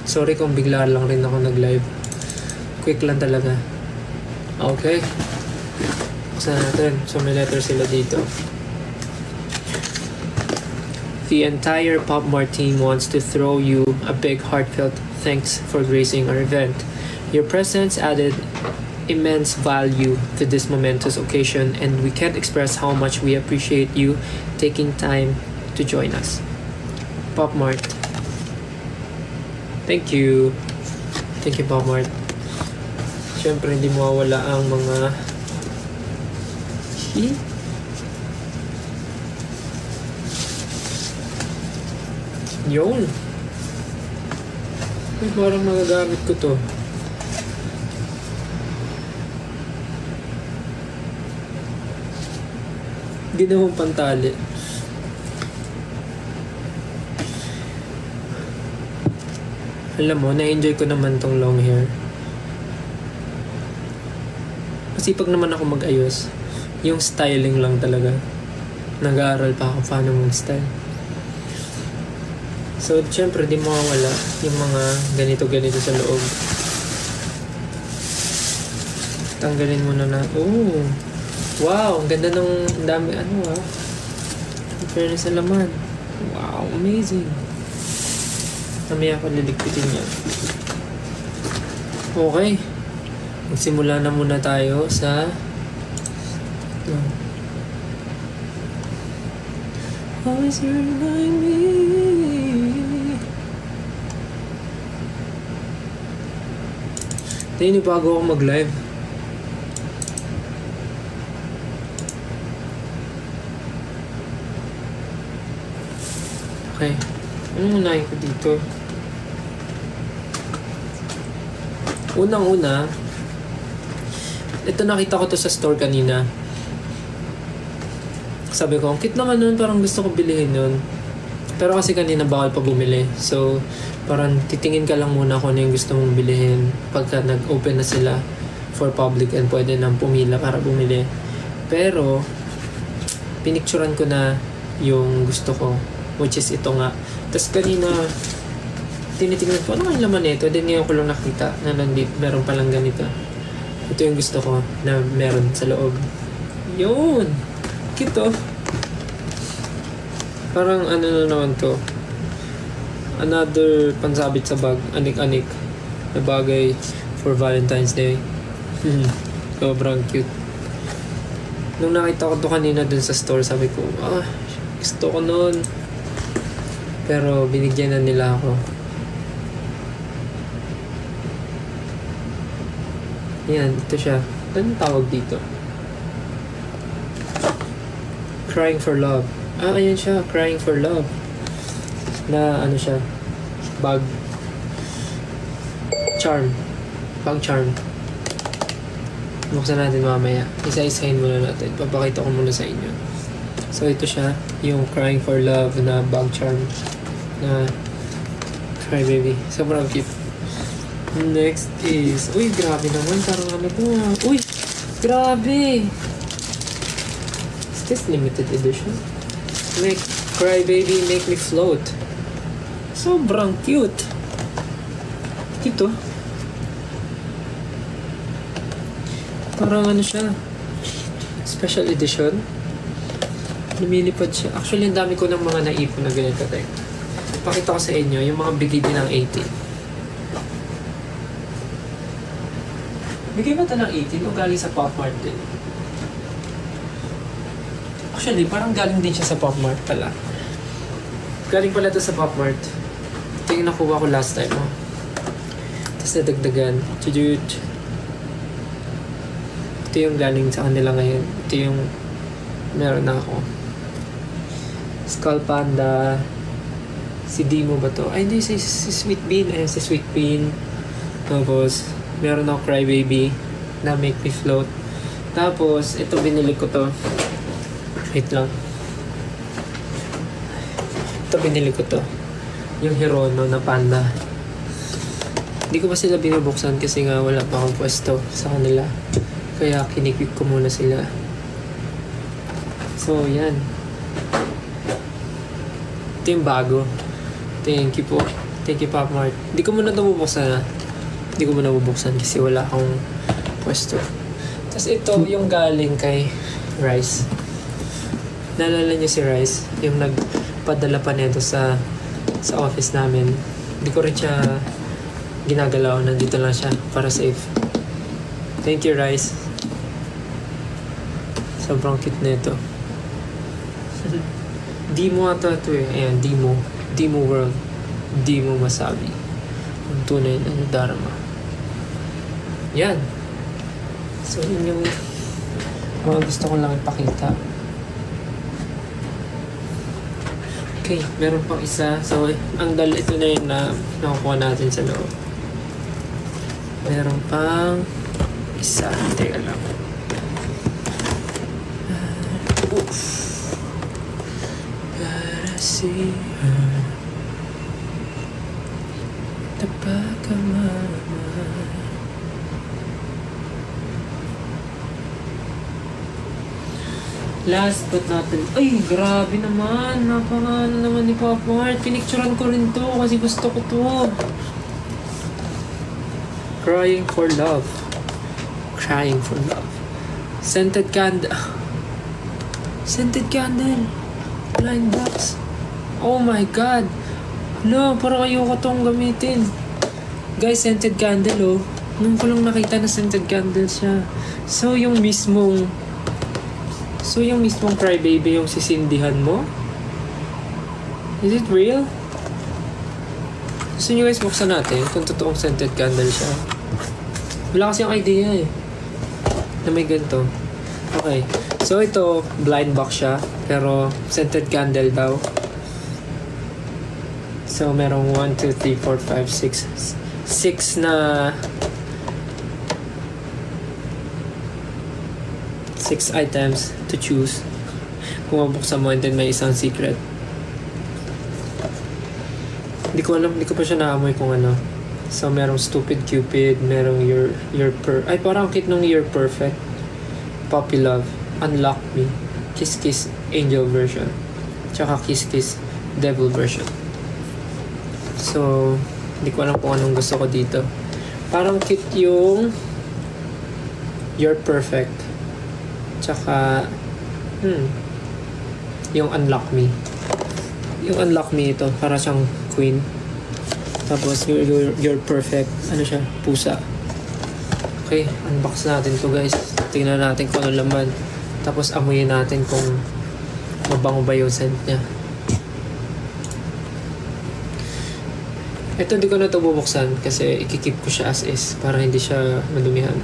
Sorry kung bigla lang rin ako nag-live. Quick lang talaga. Okay. Buksan natin. So may letter sila dito. The entire Pop Mart team wants to throw you a big heartfelt thanks for gracing our event. Your presence added immense value to this momentous occasion, and we can't express how much we appreciate you taking time to join us. Pop Mart. Thank you. Thank you, Pop Mart. Siyempre, hindi mawawala ang mga... Yun. Ay, parang magagamit ko to. Ginawang pantali. Alam mo, na-enjoy ko naman tong long hair. Masipag naman ako mag-ayos. Yung styling lang talaga. Nag-aaral pa ako paano mag-style. So, syempre, di mawawala yung mga ganito-ganito sa loob. Tanggalin mo na. Oh! Wow! Ang ganda ng dami. Ano ah? In fairness sa laman. Wow! Amazing! Mamaya ako liligpitin yan. Okay. Magsimula na muna tayo sa... Always remind me. Tayo bago ako mag-live. Okay. Anong unahin ko dito? Unang-una, ito nakita ko to sa store kanina. Sabi ko, ang cute naman nun, parang gusto ko bilihin yun. Pero kasi kanina bawal pa bumili. So, parang titingin ka lang muna kung ano yung gusto mong bilihin pagka nag-open na sila for public and pwede nang pumila para bumili. Pero, pinicturan ko na yung gusto ko, which is ito nga. Tapos kanina, tinitingnan ko, ano yung laman nito? Then ngayon ko lang nakita na nandito, meron palang ganito. Ito yung gusto ko na meron sa loob. Yun! Cute oh. Parang ano na naman to. Another pansabit sa bag. Anik-anik. Na bagay for Valentine's Day. Sobrang cute. Nung nakita ko to kanina dun sa store, sabi ko, gusto ko nun. Pero binigyan na nila ako. Yan, ito siya. Anong tawag dito? Crying for Love. Ayan siya. Crying for Love. Na ano siya. Bag. Charm. Bag charm. Buksan natin mamaya. Isa-isahin muna natin. Papakita ko muna sa inyo. So ito siya. Yung Crying for Love na bag charm. Na Cry Baby. Sobrang cute. Next is... Uy, grabe naman. Parang ano to. Uy! Grabe! Is this limited edition? Make Cry Baby Make Me Float. Sobrang cute. Cute oh. Parang ano siya. Special edition. Lumilipad siya. Actually, ang dami ko ng mga naipon na ganito tayo. Pakita ko sa inyo yung mga bigay din ng 18. Bigay ba ito ng 18 o galing sa Pop Mart din? Actually, parang galing din siya sa Pop Mart pala. Galing pala ito sa Pop Mart. Ito yung nakuha ko last time. Oh. Tapos nadagdagan. Chujut. Ito yung galing sa kanila ngayon. Ito yung meron na ako. Skull Panda. Si Dimo ba to? Ay, hindi. Si Sweet Bean. Ayan, si Sweet Bean. Tapos, meron ako Cry Baby na Make Me Float. Tapos, ito binili ko to. Wait lang. Ito binili ko to. Yung Hirono na panda. Hindi ko pa sila binubuksan kasi nga wala pa akong pwesto sa kanila. Kaya kinikip ko muna sila. So, yan. Ito yung bago. Thank you po. Thank you, Pop Mart. Hindi ko muna ito bubuksan, ha? Hindi ko muna bubuksan kasi wala akong pwesto. Tapos ito, yung galing kay Rice. Naalala niyo si Rice? Yung nagpadala pa nito sa office namin. Hindi ko rin siya ginagalaw. Nandito lang siya para safe. Thank you, Rice. Sobrang cute na ito. Dimo ata ito eh. Ayan, Dimo. Dimo World. Dimo Masabi. Ang tunay na Dharma. Yan. So, yun yung mga gusto ko lang ipakita. Okay, meron pang isa. So, ito na yun na nakukuha natin sa loob. Meron pang isa. Teka lang. Oof. Para see her. Tapat ka mama. Last but not least. Ay, grabe naman. Napangano naman ni Pop Mart. Pinicturean ko rin to kasi gusto ko to. Crying for love. Crying for love. Scented candle. Scented candle. Blind box. Oh my God. No, parang ayoko tong gamitin. Guys, scented candle, oh. Nung ko lang nakita na scented candle siya. So, yung mismong crybaby yung sisindihan mo? Is it real? Gusto nyo guys buksan natin kung totoong scented candle siya. Wala kasi yung idea eh. Na may ganito. Okay. So ito, blind box siya. Pero scented candle daw. So merong 1, 2, 3, 4, 5, 6 na 6 items to choose. Kung mabuksan mo and then may isang secret. Hindi ko alam, hindi ko pa siya naamoy kung ano. So merong Stupid Cupid, merong ay parang kit nung You're Perfect, Puppy Love, Unlock Me, Kiss Kiss Angel version, tsaka Kiss Kiss Devil version. So hindi ko alam kung anong gusto ko dito. Parang kit yung You're Perfect, tsaka yung Unlock Me. Yung Unlock Me ito, para siyang queen. Tapos you're perfect. Ano siya? Pusa. Okay, unbox natin to guys. Tingnan natin kung ano laman. Tapos amuyin natin kung mabango ba yung scent niya. Ito hindi ko na ito bubuksan kasi ikikip ko siya as is para hindi siya madumihan.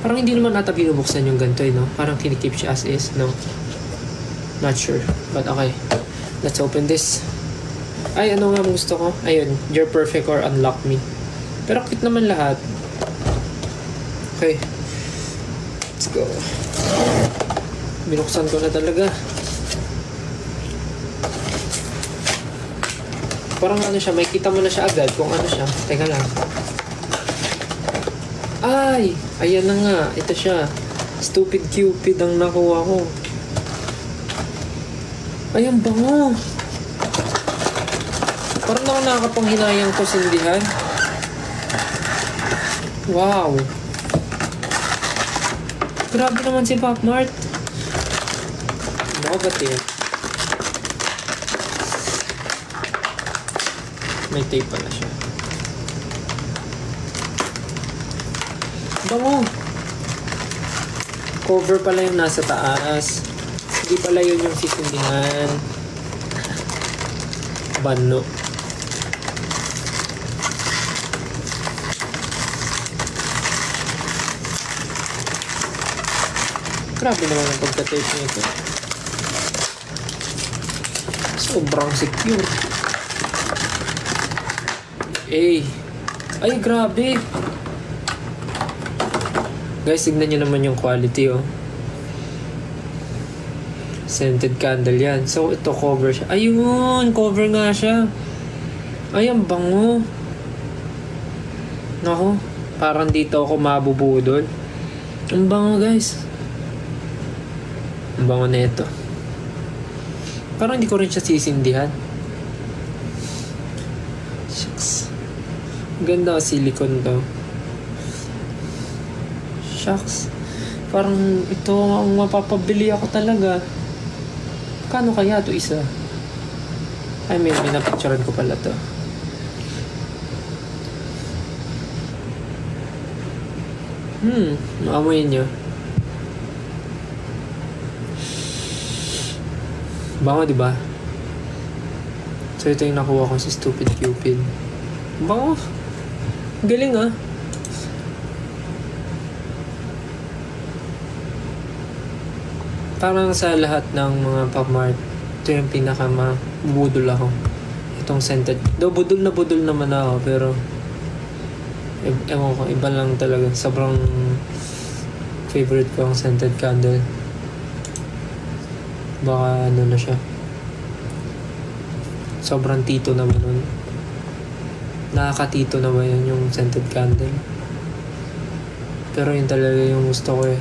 Parang hindi naman nata binubuksan yung ganito no? Parang kinikip siya as is, no? Not sure. But okay. Let's open this. Ay, ano nga gusto ko? Ayun, You're Perfect or Unlock Me. Pero cute naman lahat. Okay. Let's go. Binuksan ko na talaga. Parang ano siya, may kita mo na siya agad kung ano siya. Teka lang. Ay! Ayan na nga. Ito siya. Stupid Cupid ang nakuha ko. Ay, ang bango. Parang ako nakakapanghinayang to sindihan. Wow. Grabe naman si Pop Mart. Innovative. May tape pala siya. Bango. Cover pala yung nasa taas. Hindi pala yun yung sisindihan. Bano. Grabe naman ang pagka-tape nito. Sobrang secure. Ay, grabe. Guys, tignan nyo naman yung quality, oh. Scented candle yan. So, ito cover siya. Ayun! Cover nga siya. Ay, ang bango. Naku, parang dito ako mabubudol. Ang bango, guys. Ang bango na ito. Parang hindi ko rin siya sisindihan. Shucks. Ganda silicone to. Shucks. Parang ito ang mapapabili ako talaga. Kano kaya to isa? I mean, minapicturean ko pala to. Maamoy nyo. Bango, diba? So, ito yung nakuha ko sa Stupid Cupid. Bango. Galing ah. Parang sa lahat ng mga Pop Mart, ito yung pinaka-mabudol ako. Itong scented. Though budol naman ako, pero ewan ko, iba lang talaga. Sobrang favorite ko ang scented candle. Baka ano na siya. Sobrang tito naman nun. Nakakatito naman yun yung scented candle. Pero yun talaga yung gusto ko eh.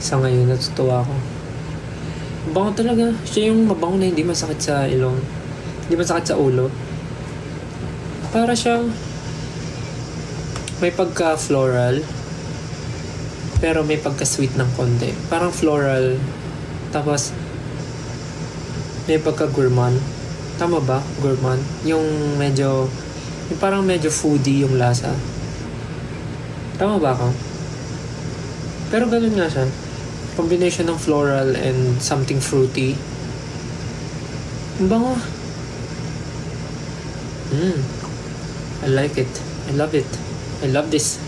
Sa ngayon, natutuwa ako. Mabango talaga. Siya yung mabango na hindi masakit sa ilong. Hindi masakit sa ulo. Para siyang may pagka-floral. Pero may pagka-sweet ng konti. Parang floral. Tapos, may pagka-gourmand. Tama ba? Gourmand? Yung parang medyo foodie yung lasa. Tama ba ako? Pero ganun nga siya. Combination ng floral and something fruity. Ang bango. I like it. I love it. I love this.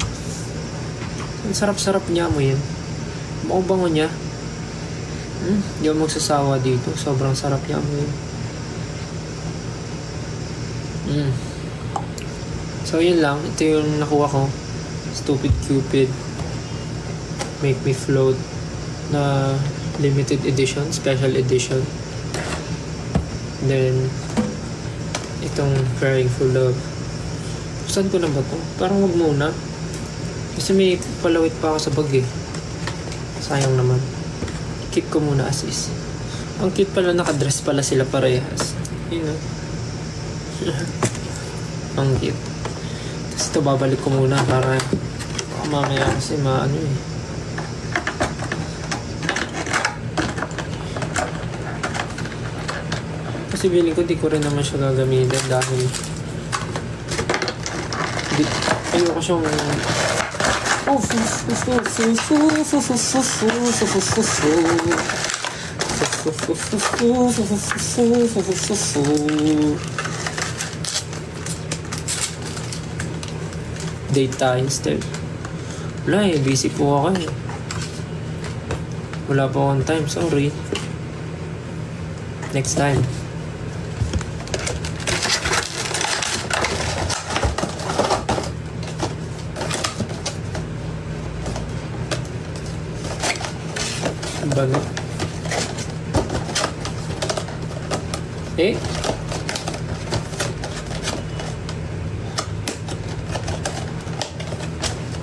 Ang sarap-sarap niya mo yun. Bango niya. Hindi ako magsasawa dito. Sobrang sarap niya mo yun. So yun lang. Ito yung nakuha ko. Stupid Cupid. Make Me Float na limited edition, special edition. Then itong Crying for Love. Saan ko na ba to? Parang wag muna. Kasi may palawit pa ako sa bag eh. Sayang naman. Keep ko muna as is. Ang cute pala, nakadress pala sila parehas. Yun know? Ang cute. Tapos ito babalik ko muna para mamaya kasi maano eh. Kasi feeling ko di ko rin naman siya gagamitin dahil ayoko siyang date tayo instead. Wala eh, busy po ako eh. Wala pa akong time, sorry. Next time. Bago. Eh?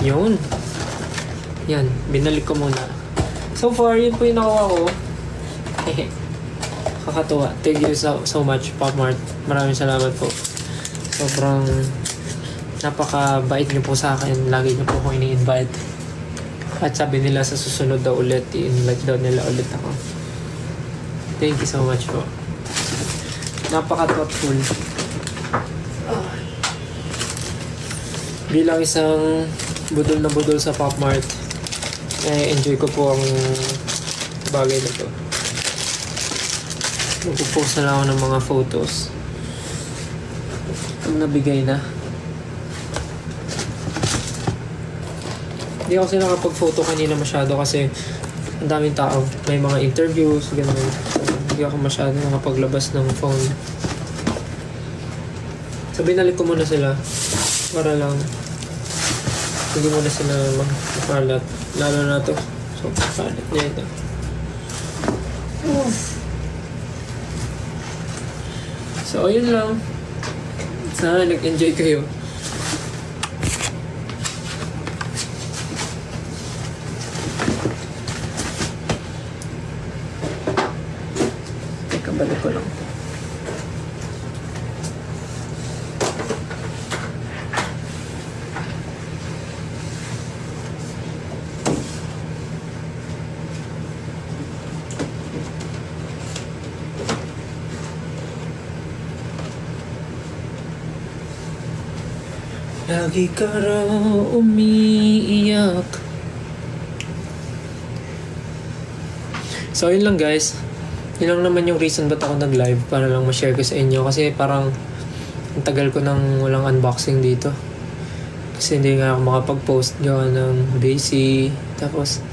Yun. Yan. Binalik ko muna. So far, yun po yung nakuha ko. Kakatuwa. Thank you so much, Pop Mart. Maraming salamat po. Sobrang napakabait niyo po sa akin. Lagi niyo po ako ini-invite. At sabi nila sa susunod daw ulit, i-invite daw nila ulit ako. Thank you so much po. Napaka-thoughtful. Bilang isang budol na budol sa Pop Mart, enjoy ko po ang bagay na to. Magpo-post na lang ako ng mga photos. Ang nabigay na. Hindi ako sila nakapag-photo kanina masyado kasi ang daming tao. May mga interviews, gano'n. So, hindi ako masyado nakapaglabas ng phone. So, binalik ko muna sila para lang hindi muna sila magpapalat. Lalo na to. So, papalat niya ito. So, ayun lang. Sana nag-enjoy kayo. Teka, balik ko lang. Lagi ka raw umiiyak. So, yun lang guys. Yun lang naman yung reason ba't ako nag-live, para lang ma-share ko sa inyo. Kasi parang ang tagal ko nang walang unboxing dito. Kasi hindi nga ako makapag-post gawa ng busy. Tapos,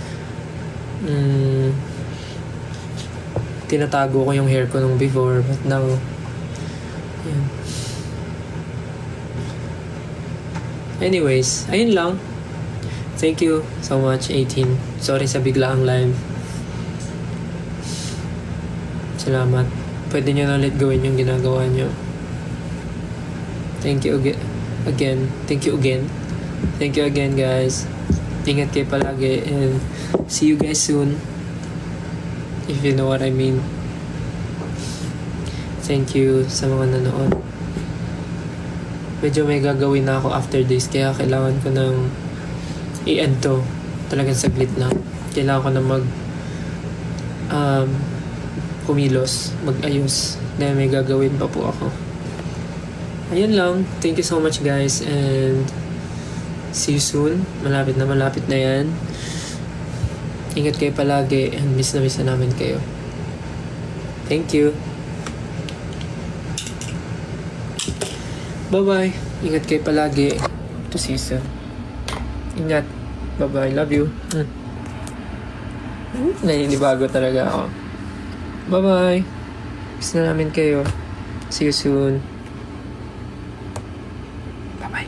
tinatago ko yung hair ko nung before. But now, yun. Anyways, ayun lang. Thank you so much, 18. Sorry sa biglaang live. Salamat. Pwede nyo na ulit gawin yung ginagawa nyo. Thank you again. Thank you again. Thank you again, guys. Ingat kayo palagi and see you guys soon. If you know what I mean. Thank you sa mga nanood. Medyo may gagawin na ako after this, kaya kailangan ko ng i-end to. Talagang saglit lang. Kailangan ko na kumilos, mag-ayos. Dahil may gagawin pa po ako. Ayun lang. Thank you so much guys and see you soon. Malapit na yan. Ingat kayo palagi and miss na namin kayo. Thank you. Bye-bye. Ingat kayo palagi. To see you soon. Ingat. Bye-bye. Love you. Naninibago talaga ako. Bye-bye. Miss na namin kayo. See you soon. Bye-bye.